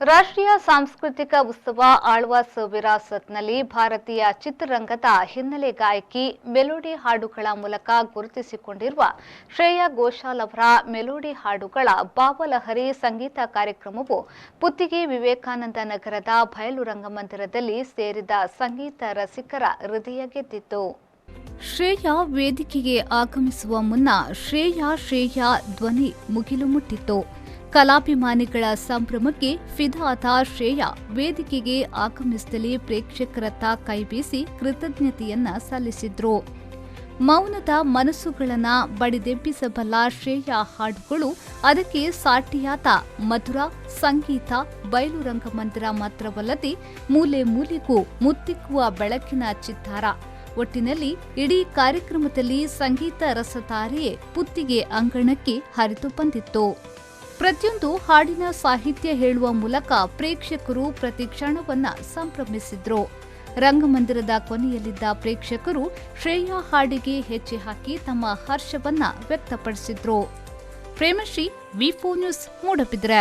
ರಾಷ್ಟ್ರೀಯ ಸಾಂಸ್ಕೃತಿಕ ಉತ್ಸವ ಆಳ್ವಾಸ್ ವಿರಾಸತ್ನಲ್ಲಿ ಭಾರತೀಯ ಚಿತ್ರರಂಗದ ಹಿನ್ನೆಲೆ ಗಾಯಕಿ ಮೆಲೋಡಿ ಹಾಡುಗಳ ಮೂಲಕ ಗುರುತಿಸಿಕೊಂಡಿರುವ ಶ್ರೇಯಾ ಘೋಷಾಲ್ ಅವರ ಮೆಲೋಡಿ ಹಾಡುಗಳ ಭಾವಲಹರಿ ಸಂಗೀತ ಕಾರ್ಯಕ್ರಮವು ಪುತ್ತಿಗೆ ವಿವೇಕಾನಂದ ನಗರದ ಬಯಲು ರಂಗಮಂದಿರದಲ್ಲಿ ಸೇರಿದ ಸಂಗೀತ ರಸಿಕರ ಹೃದಯ ಗೆದ್ದಿತು. ಶ್ರೇಯಾ ವೇದಿಕೆಗೆ ಆಗಮಿಸುವ ಮುನ್ನ ಶ್ರೇಯಾ ಧ್ವನಿ ಮುಗಿಲು ಮುಟ್ಟಿತ್ತು. ಕಲಾಭಿಮಾನಿಗಳ ಸಂಭ್ರಮಕ್ಕೆ ಫಿದಾದ ಶ್ರೇಯಾ ವೇದಿಕೆಗೆ ಆಗಮಿಸಿದಲ್ಲಿ ಪ್ರೇಕ್ಷಕರತ್ತ ಕೈಬೀಸಿ ಕೃತಜ್ಞತೆಯನ್ನ ಸಲ್ಲಿಸಿದ್ರು. ಮೌನದ ಮನಸ್ಸುಗಳನ್ನ ಬಡಿದೆಬ್ಬಿಸಬಲ್ಲ ಶ್ರೇಯಾ ಹಾಡುಗಳು, ಅದಕ್ಕೆ ಸಾಟಿಯಾದ ಮಧುರ ಸಂಗೀತ, ಬಯಲು ರಂಗಮಂದಿರ ಮಾತ್ರವಲ್ಲದೆ ಮೂಲೆ ಮೂಲೆಗೂ ಮುತ್ತಿಕ್ಕುವ ಬೆಳಕಿನ ಚಿತ್ತಾರ. ಒಟ್ಟಿನಲ್ಲಿ ಇಡೀ ಕಾರ್ಯಕ್ರಮದಲ್ಲಿ ಸಂಗೀತ ರಸಧಾರೆಯೇ ಪುತ್ತಿಗೆ ಅಂಗಣಕ್ಕೆ ಹರಿದು ಬಂದಿತ್ತು. ಪ್ರತಿಯೊಂದು ಹಾಡಿನ ಸಾಹಿತ್ಯ ಹೇಳುವ ಮೂಲಕ ಪ್ರೇಕ್ಷಕರು ಪ್ರತಿ ಕ್ಷಣವನ್ನ ಸಂಭ್ರಮಿಸಿದ್ರು. ರಂಗಮಂದಿರದ ಕೊನೆಯಲ್ಲಿದ್ದ ಪ್ರೇಕ್ಷಕರು ಶ್ರೇಯಾ ಹಾಡಿಗೆ ಹೆಜ್ಜೆ ಹಾಕಿ ತಮ್ಮ ಹರ್ಷವನ್ನ ವ್ಯಕ್ತಪಡಿಸಿದ್ರು. ಪ್ರೇಮಶ್ರೀ, ವಿ4 ನ್ಯೂಸ್, ಮೂಡಬಿದ್ರೆ.